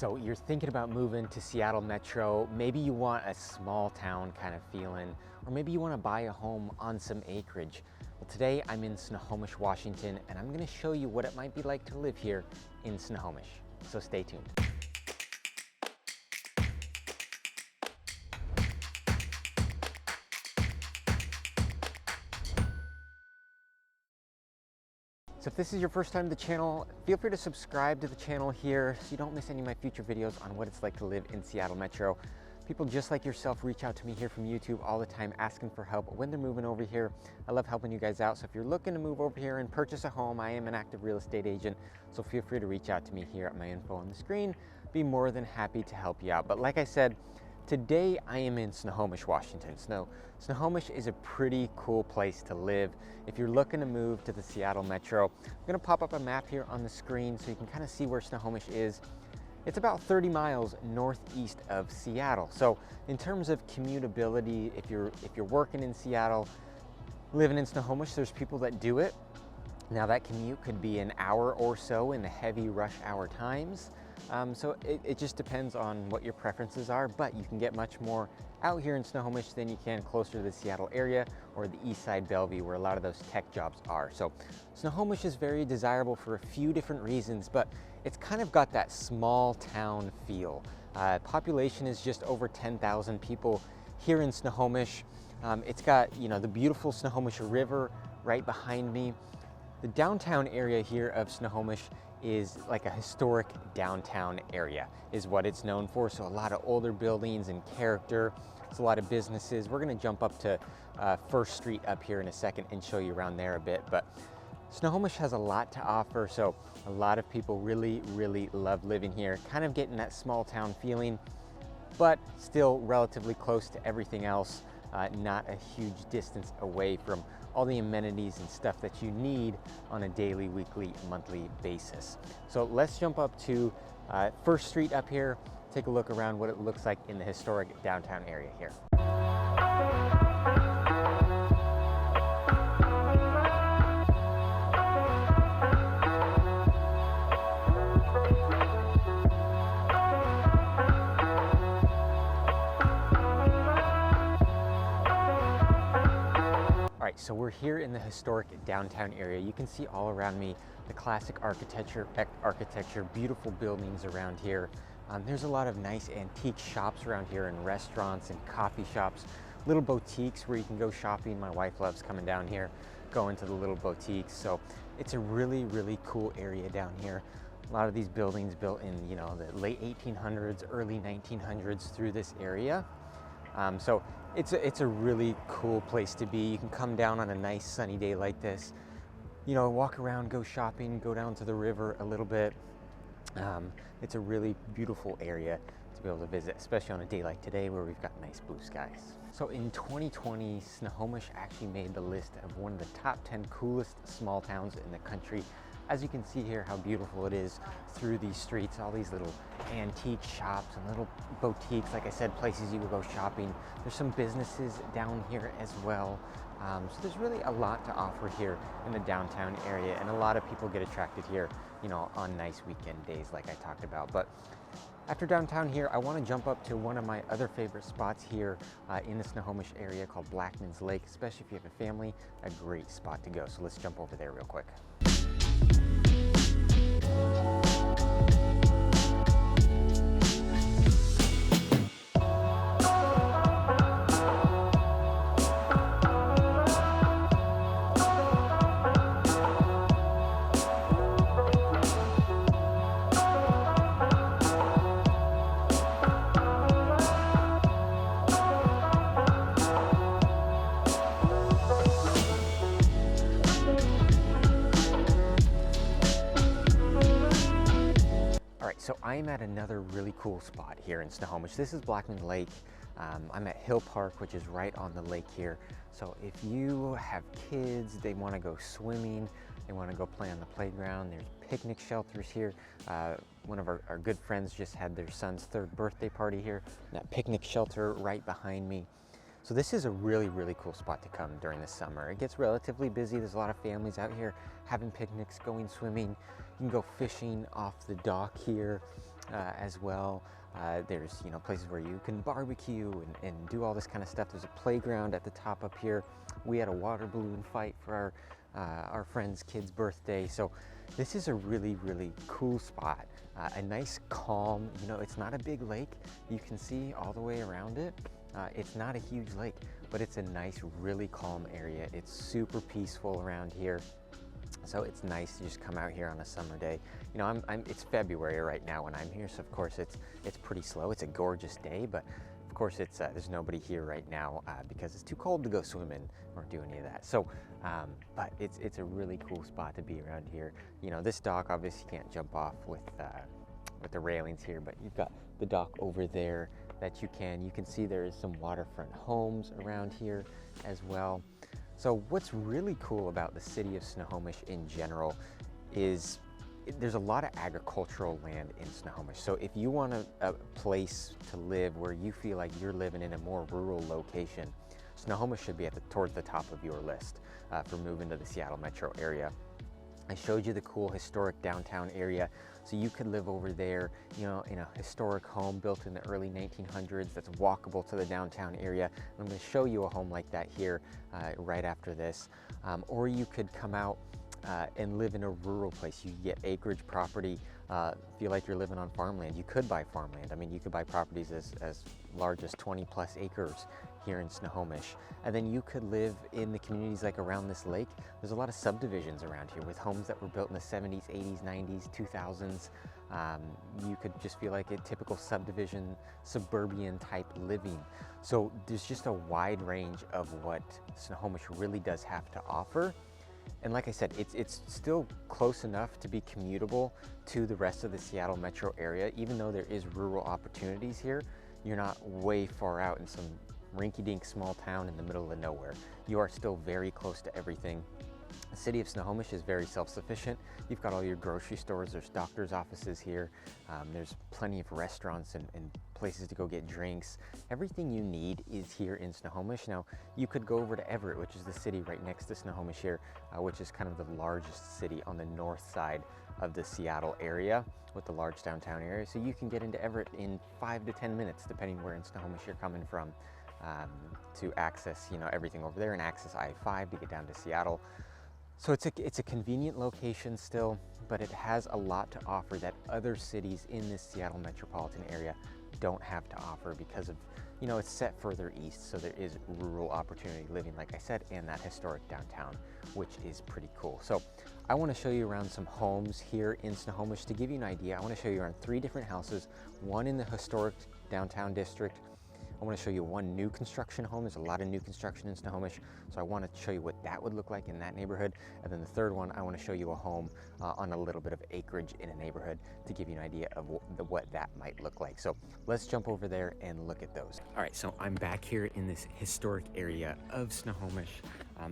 So you're thinking about moving to Seattle Metro. Maybe you want a small town kind of feeling, or maybe you want to buy a home on some acreage. Well, today I'm in Snohomish, Washington, and I'm going to show you what it might be like to live here in Snohomish. So stay tuned. So if this is your first time to the channel, feel free to subscribe to the channel here so you don't miss any of my future videos on what it's like to live in Seattle Metro. People just like yourself reach out to me here from YouTube all the time asking for help when they're moving over here. I love helping you guys out. So if you're looking to move over here and purchase a home, I am an active real estate agent. So feel free to reach out to me here at my info on the screen. Be more than happy to help you out. But like I said, today I am in Snohomish, Washington. Snohomish is a pretty cool place to live. If you're looking to move to the Seattle Metro, I'm gonna pop up a map here on the screen so you can kind of see where Snohomish is. It's about 30 miles northeast of Seattle. So in terms of commutability, if you're working in Seattle, living in Snohomish, there's people that do it. Now that commute could be an hour or so in the heavy rush hour times. So it just depends on what your preferences are, but you can get much more out here in Snohomish than you can closer to the Seattle area or the East Side Bellevue where a lot of those tech jobs are. So Snohomish is very desirable for a few different reasons, but it's kind of got that small town feel. Population is just over 10,000 people here in Snohomish. It's got, the beautiful Snohomish River right behind me. The downtown area here of Snohomish is like a historic downtown area is what it's known for. So a lot of older buildings and character. It's a lot of businesses. We're gonna jump up to First Street up here in a second and show you around there a bit. But Snohomish has a lot to offer. So a lot of people really, really love living here, kind of getting that small town feeling, but still relatively close to everything else. Not a huge distance away from all the amenities and stuff that you need on a daily, weekly, monthly basis. So let's jump up to First Street up here, take a look around what it looks like in the historic downtown area here. So we're here in the historic downtown area. You can see all around me the classic architecture, beautiful buildings around here. There's a lot of nice antique shops around here and restaurants and coffee shops, little boutiques where you can go shopping. My wife loves coming down here, going to the little boutiques. So it's a really, really cool area down here. A lot of these buildings built in, the late 1800s, early 1900s through this area. So it's a really cool place to be. You can come down on a nice sunny day like this, walk around, go shopping, go down to the river a little bit. It's a really beautiful area to be able to visit, especially on a day like today where we've got nice blue skies. So in 2020, Snohomish actually made the list of one of the top 10 coolest small towns in the country. As you can see here, how beautiful it is through these streets, all these little antique shops and little boutiques, like I said, places you would go shopping. There's some businesses down here as well. So there's really a lot to offer here in the downtown area, and a lot of people get attracted here, on nice weekend days like I talked about. But after downtown here, I want to jump up to one of my other favorite spots here in the Snohomish area called Blackman's Lake, especially if you have a family, a great spot to go. So let's jump over there real quick. So I'm at another really cool spot here in Snohomish. This is Blackman Lake. I'm at Hill Park, which is right on the lake here. So if you have kids, they want to go swimming, they want to go play on the playground, there's picnic shelters here. One of our good friends just had their son's 3rd birthday party here. That picnic shelter right behind me. So this is a really, really cool spot to come during the summer. It gets relatively busy. There's a lot of families out here having picnics, going swimming. You can go fishing off the dock here. as well. There's places where you can barbecue and do all this kind of stuff. There's a playground at the top up here. We had a water balloon fight for our friend's kid's birthday. So this is a really, really cool spot. A nice calm, it's not a big lake. You can see all the way around it. It's not a huge lake, but it's a nice, really calm area. It's super peaceful around here. So it's nice to just come out here on a summer day. It's February right now when I'm here, so of course it's pretty slow. It's a gorgeous day, but of course there's nobody here right now because it's too cold to go swimming or do any of that. So, but it's a really cool spot to be around here. This dock obviously can't jump off with the railings here, but you've got the dock over there that you can see there is some waterfront homes around here as well. So what's really cool about the city of Snohomish in general is there's a lot of agricultural land in Snohomish. So if you want a place to live where you feel like you're living in a more rural location, Snohomish should be towards the top of your list for moving to the Seattle metro area. I showed you the cool historic downtown area. So you could live over there, in a historic home built in the early 1900s that's walkable to the downtown area. I'm going to show you a home like that here right after this. Or you could come out and live in a rural place. You get acreage property, feel like you're living on farmland. You could buy farmland. I mean, you could buy properties as large as 20 plus acres here in Snohomish. And then you could live in the communities like around this lake. There's a lot of subdivisions around here with homes that were built in the 70s, 80s, 90s, 2000s. You could just feel like a typical subdivision, suburban type living. So there's just a wide range of what Snohomish really does have to offer. And like I said, it's still close enough to be commutable to the rest of the Seattle metro area. Even though there is rural opportunities here, you're not way far out in some rinky-dink small town in the middle of nowhere. You are still very close to everything. The city of Snohomish is very self-sufficient. You've got all your grocery stores, there's doctor's offices here, there's plenty of restaurants and places to go get drinks. Everything you need is here in Snohomish. Now, you could go over to Everett, which is the city right next to Snohomish here, which is kind of the largest city on the north side of the Seattle area with the large downtown area. So you can get into Everett in 5 to 10 minutes, depending where in Snohomish you're coming from, to access, everything over there and access I-5 to get down to Seattle. So it's a convenient location still, but it has a lot to offer that other cities in this Seattle metropolitan area don't have to offer because of, it's set further east, so there is rural opportunity living, like I said, and that historic downtown, which is pretty cool. So I want to show you around some homes here in Snohomish. To give you an idea, I want to show you around 3 different houses, one in the historic downtown district. I want to show you one new construction home. There's a lot of new construction in Snohomish, so I want to show you what that would look like in that neighborhood. And then the third one, I want to show you a home on a little bit of acreage in a neighborhood to give you an idea of what that might look like. So let's jump over there and look at those. All right, so I'm back here in this historic area of Snohomish.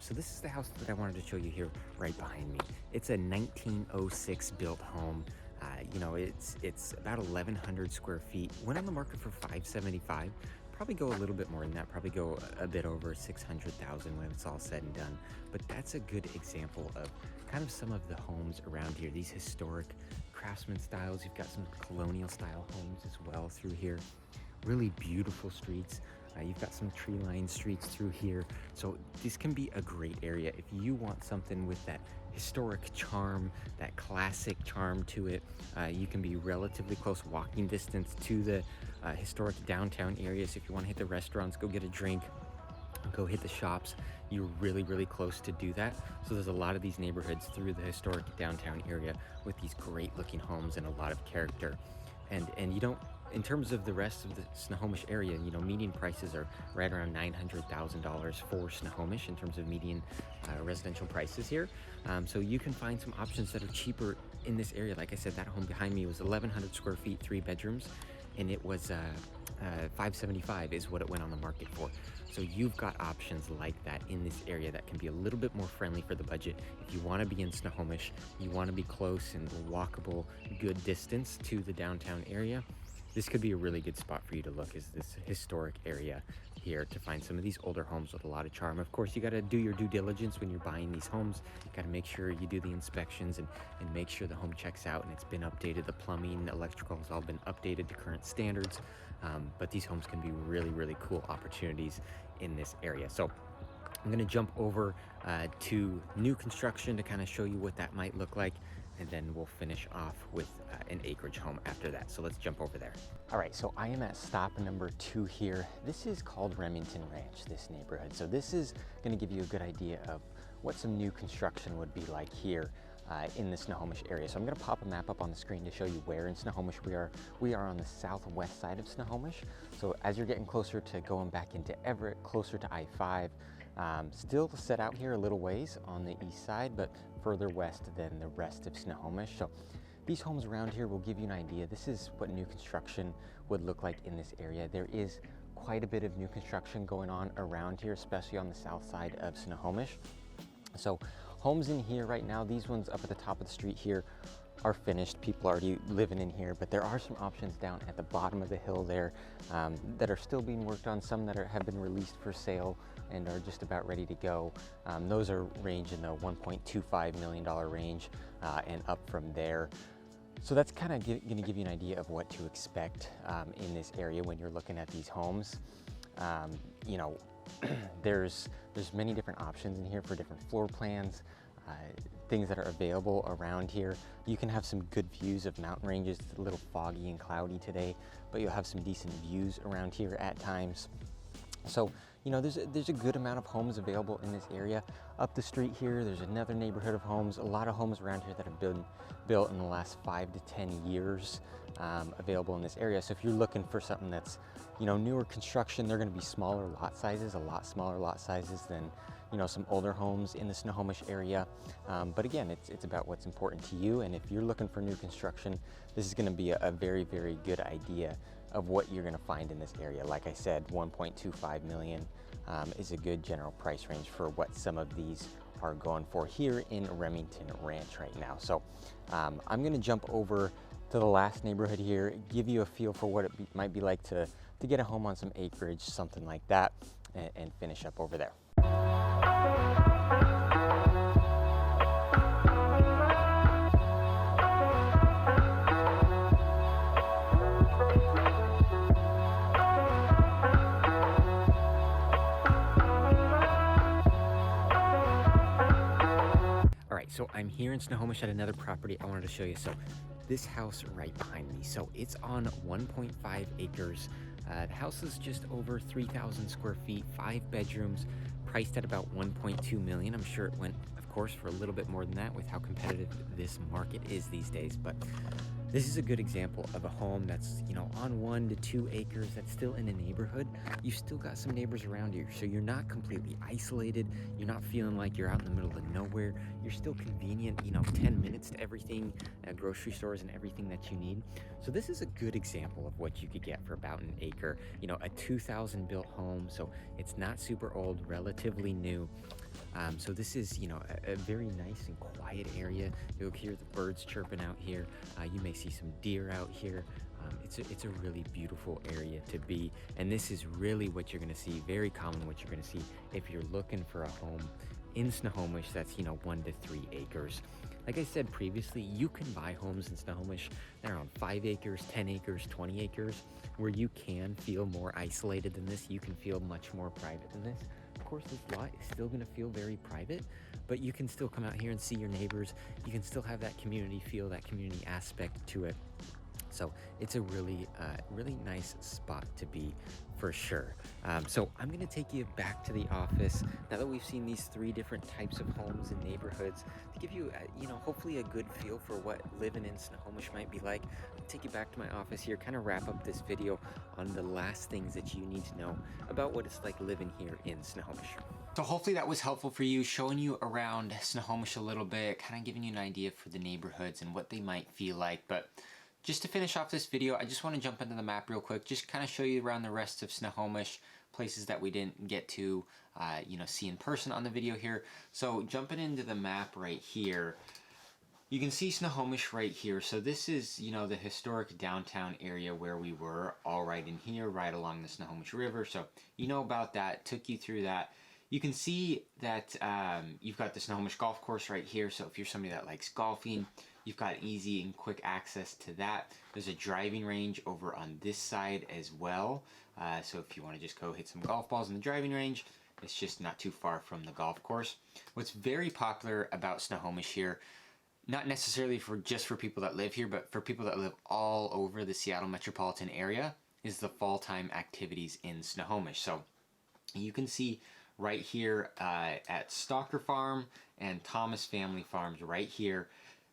So this is the house that I wanted to show you here right behind me. It's a 1906 built home. It's about 1,100 square feet. Went on the market for $575. Probably go a little bit more than that, probably go a bit over 600,000 when it's all said and done. But that's a good example of kind of some of the homes around here, these historic craftsman styles. You've got some colonial style homes as well through here. Really beautiful streets. You've got some tree-lined streets through here. So this can be a great area if you want something with that historic charm, that classic charm to it. You can be relatively close walking distance to the historic downtown areas. If you want to hit the restaurants, go get a drink, go hit the shops, you're really, really close to do that. So there's a lot of these neighborhoods through the historic downtown area with these great looking homes and a lot of character. And you don't, in terms of the rest of the Snohomish area, median prices are right around $900,000 for Snohomish in terms of median residential prices here. So you can find some options that are cheaper in this area. Like I said, that home behind me was 1,100 square feet, 3 bedrooms, and it was $575 is what it went on the market for. So you've got options like that in this area that can be a little bit more friendly for the budget. If you want to be in Snohomish, you want to be close and walkable, good distance to the downtown area, this could be a really good spot for you to look, is this historic area here to find some of these older homes with a lot of charm. Of course, you got to do your due diligence when you're buying these homes. You got to make sure you do the inspections and make sure the home checks out and it's been updated. The plumbing, electrical has all been updated to current standards. But these homes can be really, really cool opportunities in this area. So I'm going to jump over to new construction to kind of show you what that might look like, and then we'll finish off with an Acreage home after that. So let's jump over there. All right, so I am at stop number 2 here. This is called Remington Ranch, this neighborhood. So this is going to give you a good idea of what some new construction would be like here in the Snohomish area. So I'm going to pop a map up on the screen to show you where in Snohomish we are. We are on the southwest side of Snohomish. So as you're getting closer to going back into Everett, closer to I-5, still set out here a little ways on the east side, but further west than the rest of Snohomish. So these homes around here will give you an idea. This is what new construction would look like in this area. There is quite a bit of new construction going on around here, especially on the south side of Snohomish. So homes in here right now, these ones up at the top of the street here are finished. People already living in here, but there are some options down at the bottom of the hill there that are still being worked on, some that have been released for sale and are just about ready to go. Those are range in the $1.25 million range and up from there. So that's kind of going to give you an idea of what to expect in this area when you're looking at these homes. You know, there's many different options in here for different floor plans, things that are available around here. You can have some good views of mountain ranges. It's a little foggy and cloudy today, but you'll have some decent views around here at times. So, you know, there's a good amount of homes available in this area. Up the street here, there's another neighborhood of homes, a lot of homes around here that have been built in the last 5 to 10 years available in this area. So if you're looking for something that's, you know, newer construction, they're going to be smaller lot sizes, a lot smaller lot sizes than, you know, some older homes in the Snohomish area. But again, it's about what's important to you. And if you're looking for new construction, this is going to be a very, very good idea of what you're going to find in this area. Like I said, 1.25 million is a good general price range for what some of these are going for here in Remington Ranch right now. So I'm going to jump over to the last neighborhood here, give you a feel for what it might be like to get a home on some acreage, something like that, and finish up over there. So I'm here in Snohomish at another property I wanted to show you. So this house right behind me, so it's on 1.5 acres. The house is just over 3,000 square feet, 5 bedrooms, priced at about 1.2 million. I'm sure it went, of course, for a little bit more than that with how competitive this market is these days. But this is a good example of a home that's, you know, on 1 to 2 acres, that's still in a neighborhood. You've still got some neighbors around you, so you're not completely isolated. You're not feeling like you're out in the middle of nowhere. You're still convenient, you know, 10 minutes to everything, grocery stores and everything that you need. So this is a good example of what you could get for about an acre. You know, a 2000 built home, so it's not super old, relatively new. So this is, you know, a very nice and quiet area. You'll hear the birds chirping out here. You may see some deer out here. It's a really beautiful area to be. And this is really what you're going to see, very common what you're going to see if you're looking for a home in Snohomish that's, you know, 1 to 3 acres. Like I said previously, you can buy homes in Snohomish that are on 5 acres, 10 acres, 20 acres, where you can feel more isolated than this. You can feel much more private than this. Of course, this lot is still going to feel very private, but you can still come out here and see your neighbors. You can still have that community feel, that community aspect to it. So it's a really, really nice spot to be for sure. So I'm going to take you back to the office now that we've seen these 3 different types of homes and neighborhoods to give you, you know, hopefully a good feel for what living in Snohomish might be like. I'll take you back to my office here, kind of wrap up this video on the last things that you need to know about what it's like living here in Snohomish. So hopefully that was helpful for you, showing you around Snohomish a little bit, kind of giving you an idea for the neighborhoods and what they might feel like. But just to finish off this video, I just want to jump into the map real quick, just kind of show you around the rest of Snohomish, places that we didn't get to, you know, see in person on the video here. So jumping into the map right here, You can see Snohomish right here. So this is, you know, the historic downtown area where we were, all right in here, right along the Snohomish River. So you know about that, took you through that. You can see that you've got the Snohomish Golf Course right here. So if you're somebody that likes golfing, you've got easy and quick access to that. There's a driving range over on this side as well. So if you want to just go hit some golf balls in the driving range, it's just not too far from the golf course. What's very popular about Snohomish here, not necessarily just for people that live here, but for people that live all over the Seattle metropolitan area, is the fall time activities in Snohomish. So you can see right here at Stalker Farm and Thomas Family Farms right here,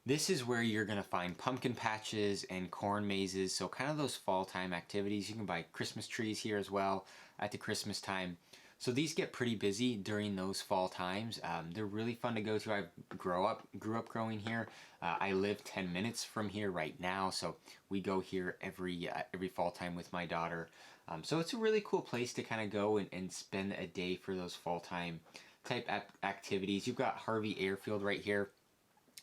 this is where you're going to find pumpkin patches and corn mazes. So kind of those fall time activities. You can buy Christmas trees here as well at the Christmas time. So these get pretty busy during those fall times. They're really fun to go to. I grew up growing here. I live 10 minutes from here right now, so we go here every fall time with my daughter. So it's a really cool place to kind of go and spend a day for those fall time type activities. You've got Harvey Airfield right here,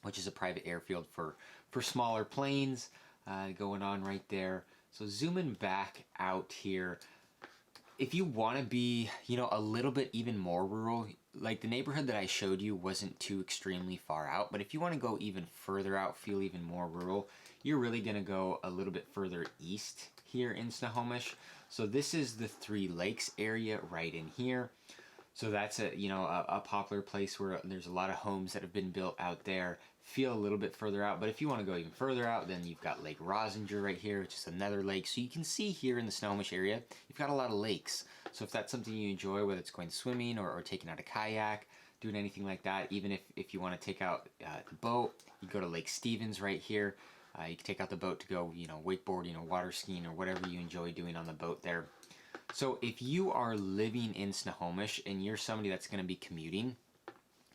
which is a private airfield for smaller planes going on right there. So zooming back out here, if you want to be, you know, a little bit even more rural, like the neighborhood that I showed you wasn't too extremely far out, but if you want to go even further out, feel even more rural, you're really going to go a little bit further east here in Snohomish. So this is the Three Lakes area right in here. So that's a popular place where there's a lot of homes that have been built out there. Feel a little bit further out, but if you want to go even further out, then you've got Lake Rosinger right here, which is another lake. So you can see here in the Snohomish area, you've got a lot of lakes. So if that's something you enjoy, whether it's going swimming or taking out a kayak, doing anything like that, even if you want to take out the boat, you go to Lake Stevens right here. You can take out the boat to go, you know, wakeboarding or water skiing or whatever you enjoy doing on the boat there. So if you are living in Snohomish and you're somebody that's going to be commuting,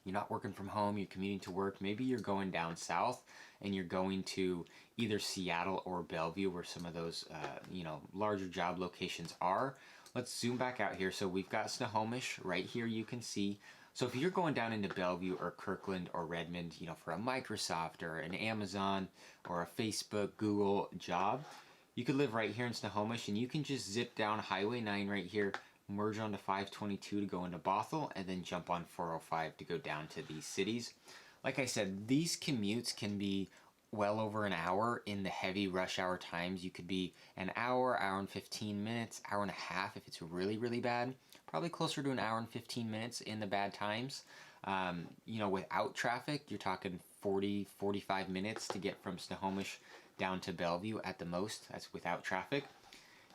you're not working from home, you're commuting to work, maybe you're going down south and you're going to either Seattle or Bellevue, where some of those larger job locations are. Let's zoom back out here. So we've got Snohomish right here, you can see. So if you're going down into Bellevue or Kirkland or Redmond, you know, for a Microsoft or an Amazon or a Facebook, Google job, you could live right here in Snohomish and you can just zip down Highway 9 right here, merge onto 522 to go into Bothell, and then jump on 405 to go down to these cities. Like I said, these commutes can be well over an hour in the heavy rush hour times. You could be an hour, hour and 15 minutes, hour and a half if it's really, really bad. Probably closer to an hour and 15 minutes in the bad times. Without traffic, you're talking 40, 45 minutes to get from Snohomish down to Bellevue at the most. That's without traffic.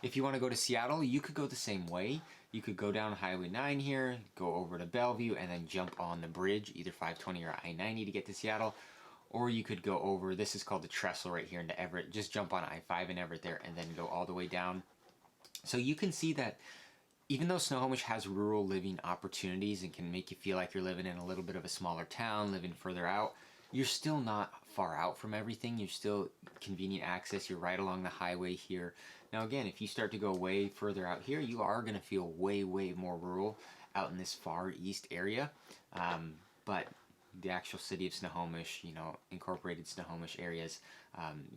If you want to go to Seattle, you could go the same way. You could go down Highway 9 here, go over to Bellevue, and then jump on the bridge, either 520 or I-90 to get to Seattle. Or you could go over, this is called the Trestle right here into Everett, just jump on I-5 in Everett there and then go all the way down. So you can see that even though Snohomish has rural living opportunities and can make you feel like you're living in a little bit of a smaller town, living further out, you're still not far out from everything. You're still convenient access. You're right along the highway here. Now again, if you start to go way further out here, you are going to feel way, way more rural out in this far east area. But the actual city of Snohomish, incorporated Snohomish areas,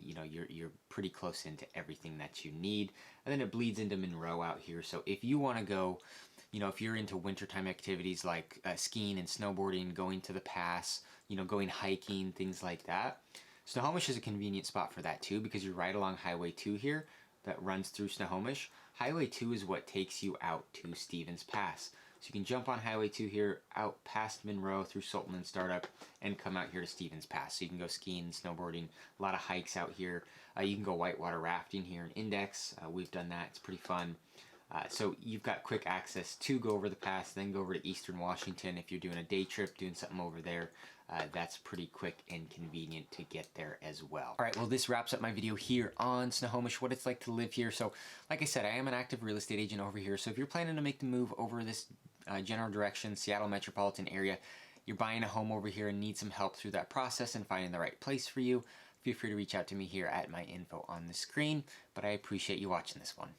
you're pretty close into everything that you need. And then it bleeds into Monroe out here. So if you want to go, if you're into wintertime activities like skiing and snowboarding, going to the pass, going hiking, things like that, Snohomish is a convenient spot for that too, because you're right along Highway 2 here that runs through Snohomish. Highway 2 is what takes you out to Stevens Pass. So you can jump on Highway 2 here, out past Monroe through Sultan and Startup, and come out here to Stevens Pass. So you can go skiing, snowboarding, a lot of hikes out here. You can go whitewater rafting here in Index. We've done that. It's pretty fun. So you've got quick access to go over the pass, then go over to Eastern Washington. If you're doing a day trip, doing something over there, that's pretty quick and convenient to get there as well. All right, well, this wraps up my video here on Snohomish, what it's like to live here. So like I said, I am an active real estate agent over here. So if you're planning to make the move over this general direction, Seattle metropolitan area, you're buying a home over here and need some help through that process and finding the right place for you, feel free to reach out to me here at my info on the screen. But I appreciate you watching this one.